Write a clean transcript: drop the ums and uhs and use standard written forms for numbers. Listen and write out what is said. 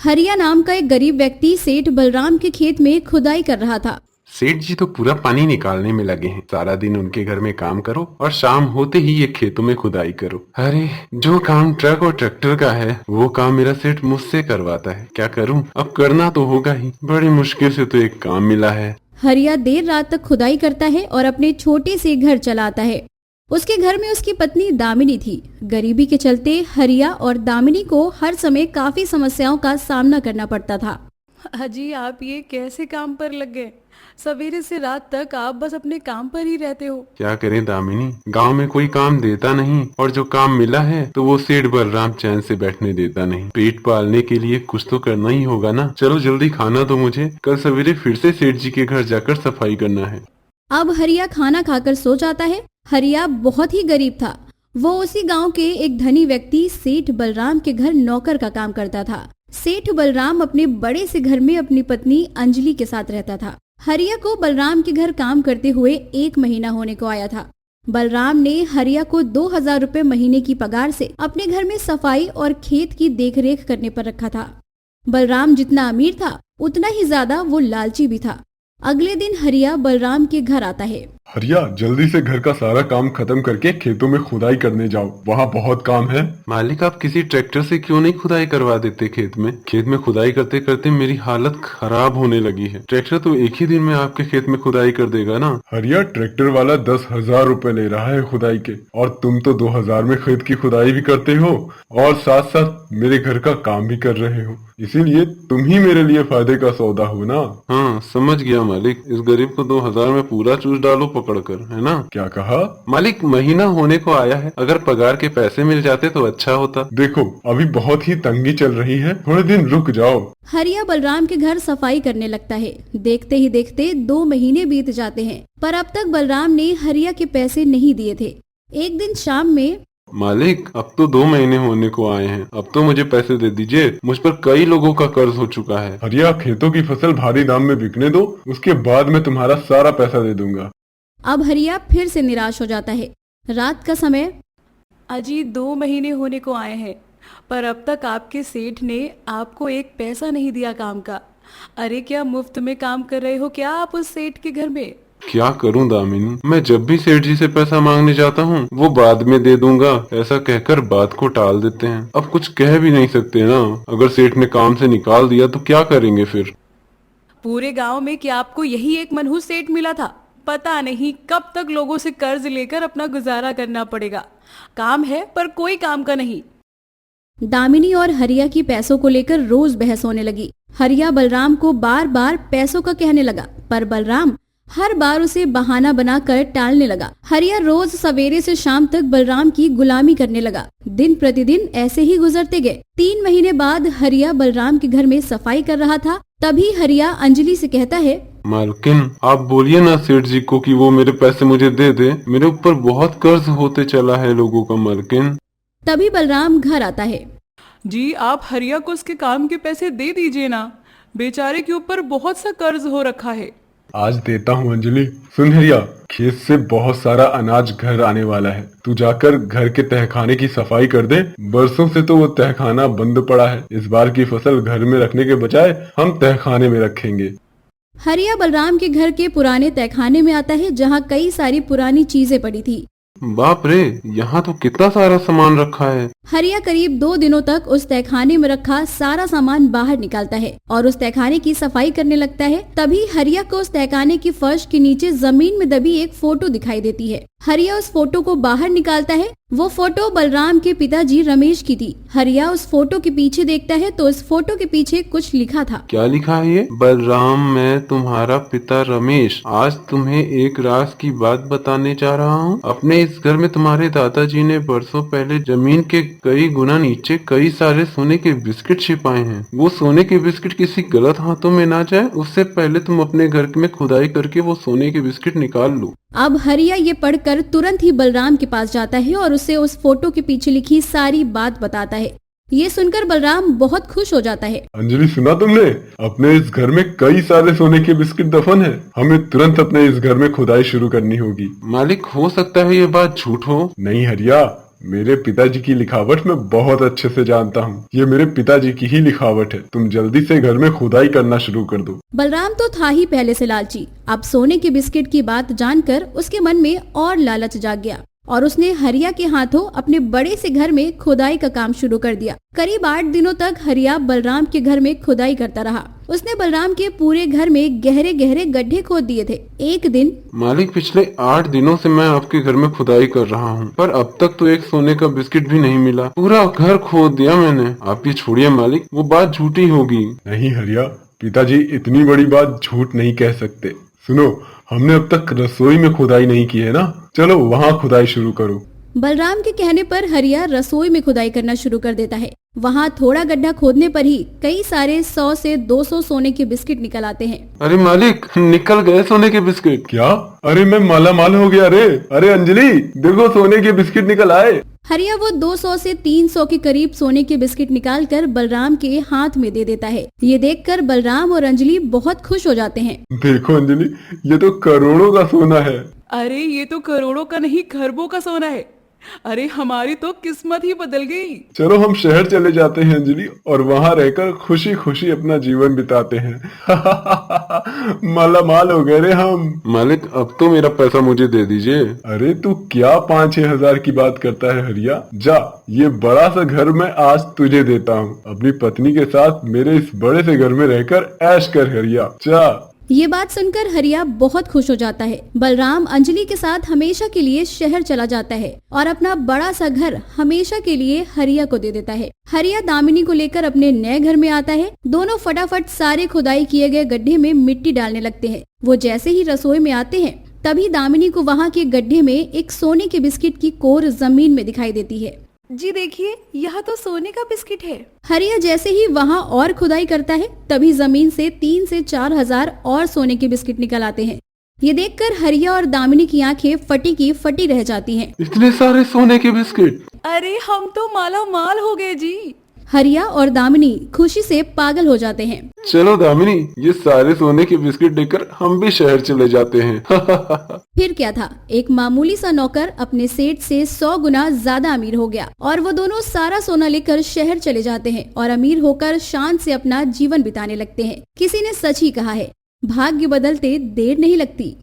हरिया नाम का एक गरीब व्यक्ति सेठ बलराम के खेत में खुदाई कर रहा था। सेठ जी तो पूरा पानी निकालने में लगे हैं। सारा दिन उनके घर में काम करो और शाम होते ही ये खेतों में खुदाई करो। अरे जो काम ट्रक और ट्रैक्टर का है वो काम मेरा सेठ मुझसे करवाता है। क्या करूं, अब करना तो होगा ही। बड़ी मुश्किल से तो एक काम मिला है। हरिया देर रात तक खुदाई करता है और अपने छोटे से घर चलाता है। उसके घर में उसकी पत्नी दामिनी थी। गरीबी के चलते हरिया और दामिनी को हर समय काफी समस्याओं का सामना करना पड़ता था। अजी आप ये कैसे काम पर लग गए? सवेरे से रात तक आप बस अपने काम पर ही रहते हो। क्या करें दामिनी, गांव में कोई काम देता नहीं और जो काम मिला है तो वो सेठ बलराम चैन से बैठने देता नहीं। पेट पालने के लिए कुछ तो करना ही होगा ना। चलो जल्दी खाना दो मुझे, कल सवेरे फिर से सेठ जी के घर जाकर सफाई करना है। अब हरिया खाना खाकर सो जाता है। हरिया बहुत ही गरीब था। वो उसी गांव के एक धनी व्यक्ति सेठ बलराम के घर नौकर का काम करता था। सेठ बलराम अपने बड़े से घर में अपनी पत्नी अंजलि के साथ रहता था। हरिया को बलराम के घर काम करते हुए 1 महीना होने को आया था। बलराम ने हरिया को 2000 रुपए महीने की पगार से अपने घर में सफाई और खेत की देखरेख करने पर रखा था। बलराम जितना अमीर था उतना ही ज्यादा वो लालची भी था। अगले दिन हरिया बलराम के घर आता है। हरिया, जल्दी से घर का सारा काम खत्म करके खेतों में खुदाई करने जाओ, वहाँ बहुत काम है। मालिक, आप किसी ट्रैक्टर से क्यों नहीं खुदाई करवा देते खेत में? खेत में खुदाई करते करते मेरी हालत खराब होने लगी है। ट्रैक्टर तो एक ही दिन में आपके खेत में खुदाई कर देगा ना। हरिया, ट्रैक्टर वाला 10,000 रुपए ले रहा है खुदाई के, और तुम तो 2000 में खेत की खुदाई भी करते हो और साथ साथ मेरे घर का काम भी कर रहे हो। इसीलिए तुम ही मेरे लिए फायदे का सौदा हो ना। हाँ समझ गया मालिक। इस गरीब को 2000 में पूरा चूस डालो पकड़कर, है ना? क्या कहा? मालिक, महीना होने को आया है, अगर पगार के पैसे मिल जाते तो अच्छा होता। देखो अभी बहुत ही तंगी चल रही है, थोड़े दिन रुक जाओ। हरिया बलराम के घर सफाई करने लगता है। देखते ही देखते 2 महीने बीत जाते हैं, पर अब तक बलराम ने हरिया के पैसे नहीं दिए थे। एक दिन शाम में, मालिक अब तो 2 महीने होने को आए हैं, अब तो मुझे पैसे दे दीजिए। मुझ पर कई लोगों का कर्ज हो चुका है। हरिया, खेतों की फसल भारी दाम में बिकने दो, उसके बाद मैं तुम्हारा सारा पैसा दे दूंगा। अब हरिया फिर से निराश हो जाता है। रात का समय, अजी 2 महीने होने को आए हैं, पर अब तक आपके सेठ ने आपको एक पैसा नहीं दिया काम का। अरे क्या मुफ्त में काम कर रहे हो क्या आप उस सेठ के घर में? क्या करूं दामिनी, मैं जब भी सेठ जी से पैसा मांगने जाता हूं वो बाद में दे दूंगा ऐसा कहकर बात को टाल देते हैं। अब कुछ कह भी नहीं सकते ना। अगर सेठ ने काम से निकाल दिया तो क्या करेंगे फिर? पूरे गांव में क्या आपको यही एक मनहूस सेठ मिला था? पता नहीं कब तक लोगों से कर्ज लेकर अपना गुजारा करना पड़ेगा। काम है पर कोई काम का नहीं। दामिनी और हरिया की पैसों को लेकर रोज बहस होने लगी। हरिया बलराम को बार बार पैसों का कहने लगा, पर बलराम हर बार उसे बहाना बनाकर टालने लगा। हरिया रोज सवेरे से शाम तक बलराम की गुलामी करने लगा। दिन प्रतिदिन ऐसे ही गुजरते गए। 3 महीने बाद हरिया बलराम के घर में सफाई कर रहा था। तभी हरिया अंजलि से कहता है, मालकिन आप बोलिए ना सेठ जी को कि वो मेरे पैसे मुझे दे दे। मेरे ऊपर बहुत कर्ज होते चला है लोगों का मालकिन। तभी बलराम घर आता है। जी आप हरिया को उसके काम के पैसे दे दीजिए ना, बेचारे के ऊपर बहुत सा कर्ज हो रखा है। आज देता हूँ अंजलि। सुन हरिया, खेत से बहुत सारा अनाज घर आने वाला है, तू जाकर घर के तहखाने की सफाई कर दे। बरसों से तो वो तहखाना बंद पड़ा है। इस बार की फसल घर में रखने के बजाय हम तहखाने में रखेंगे। हरिया बलराम के घर के पुराने तहखाने में आता है, जहाँ कई सारी पुरानी चीजें पड़ी थी। बाप रे, यहाँ तो कितना सारा सामान रखा है। हरिया करीब 2 दिनों तक उस तहखाने में रखा सारा सामान बाहर निकालता है और उस तहखाने की सफाई करने लगता है। तभी हरिया को उस तहखाने की फर्श के नीचे जमीन में दबी एक फोटो दिखाई देती है। हरिया उस फोटो को बाहर निकालता है। वो फोटो बलराम के पिताजी रमेश की थी। हरिया उस फोटो के पीछे देखता है तो इस फोटो के पीछे कुछ लिखा था। क्या लिखा है ये? बलराम, मैं तुम्हारा पिता रमेश आज तुम्हें एक राज की बात बताने जा रहा हूँ। अपने इस घर में तुम्हारे दादाजी ने बरसों पहले जमीन के कई गुना नीचे कई सारे सोने के बिस्किट छिपाए हैं। वो सोने के बिस्किट किसी गलत हाथों में ना जाए, उससे पहले तुम अपने घर में खुदाई करके वो सोने के बिस्किट निकाल लो। अब हरिया ये पढ़कर तुरंत ही बलराम के पास जाता है और उसे उस फोटो के पीछे लिखी सारी बात बताता है। ये सुनकर बलराम बहुत खुश हो जाता है। अंजलि, सुना तुमने? अपने इस घर में कई सारे सोने के बिस्किट दफन है। हमें तुरंत अपने इस घर में खुदाई शुरू करनी होगी। मालिक, हो सकता है ये बात झूठ हो। नहीं हरिया, मेरे पिताजी की लिखावट मैं बहुत अच्छे से जानता हूँ। ये मेरे पिताजी की ही लिखावट है। तुम जल्दी से घर में खुदाई करना शुरू कर दो। बलराम तो था ही पहले से लालची। अब सोने के बिस्किट की बात जानकर उसके मन में और लालच जाग गया और उसने हरिया के हाथों अपने बड़े से घर में खुदाई का काम शुरू कर दिया। करीब 8 दिनों तक हरिया बलराम के घर में खुदाई करता रहा। उसने बलराम के पूरे घर में गहरे गहरे गड्ढे खोद दिए थे। एक दिन, मालिक, पिछले 8 दिनों से मैं आपके घर में खुदाई कर रहा हूँ, पर अब तक तो एक सोने का बिस्किट भी नहीं मिला। पूरा घर खोद दिया मैंने। आप ये छोड़िए मालिक, वो बात झूठी होगी। नहीं हरिया, पिताजी इतनी बड़ी बात झूठ नहीं कह सकते। सुनो, हमने अब तक रसोई में खुदाई नहीं की है ना, चलो वहाँ खुदाई शुरू करो। बलराम के कहने पर हरिया रसोई में खुदाई करना शुरू कर देता है। वहाँ थोड़ा गड्ढा खोदने पर ही कई सारे 100 से 200 सोने के बिस्किट निकल आते हैं। अरे मालिक, निकल गए सोने के बिस्किट। क्या? अरे मैं माला माल हो गया। अरे अंजलि, देखो सोने के बिस्किट निकल आए। हरिया वो 200 से 300 के करीब सोने के बिस्किट निकालकर बलराम के हाथ में दे देता है। ये देखकर बलराम और अंजलि बहुत खुश हो जाते हैं। देखो अंजलि, ये तो करोड़ों का सोना है। अरे ये तो करोड़ों का नहीं, खरबों का सोना है। अरे हमारी तो किस्मत ही बदल गई। चलो हम शहर चले जाते हैं अंजलि, और वहाँ रहकर खुशी खुशी अपना जीवन बिताते हैं। माला माल हो गए रे हम। मालिक, अब तो मेरा पैसा मुझे दे दीजिए। अरे तू क्या 5-6 हजार की बात करता है हरिया। जा, ये बड़ा सा घर मैं आज तुझे देता हूँ। अपनी पत्नी के साथ मेरे इस बड़े से घर में रहकर ऐश कर हरिया, जा। ये बात सुनकर हरिया बहुत खुश हो जाता है। बलराम अंजलि के साथ हमेशा के लिए शहर चला जाता है और अपना बड़ा सा घर हमेशा के लिए हरिया को दे देता है। हरिया दामिनी को लेकर अपने नए घर में आता है। दोनों फटाफट सारे खुदाई किए गए गड्ढे में मिट्टी डालने लगते हैं। वो जैसे ही रसोई में आते हैं, तभी दामिनी को वहाँ के गड्ढे में एक सोने के बिस्किट की कोर जमीन में दिखाई देती है। जी देखिए, यह तो सोने का बिस्किट है। हरिया जैसे ही वहाँ और खुदाई करता है, तभी जमीन से 3 से 4 हजार और सोने के बिस्किट निकल आते हैं। ये देखकर हरिया और दामिनी की आंखें फटी की फटी रह जाती हैं। इतने सारे सोने के बिस्किट! अरे हम तो माला माल हो गए जी। हरिया और दामिनी खुशी से पागल हो जाते हैं। चलो दामिनी, ये सारे सोने के बिस्किट लेकर हम भी शहर चले जाते हैं। फिर क्या था, एक मामूली सा नौकर अपने सेठ से 100 गुना ज्यादा अमीर हो गया और वो दोनों सारा सोना लेकर शहर चले जाते हैं और अमीर होकर शान से अपना जीवन बिताने लगते हैं। किसी ने सच ही कहा है, भाग्य बदलते देर नहीं लगती।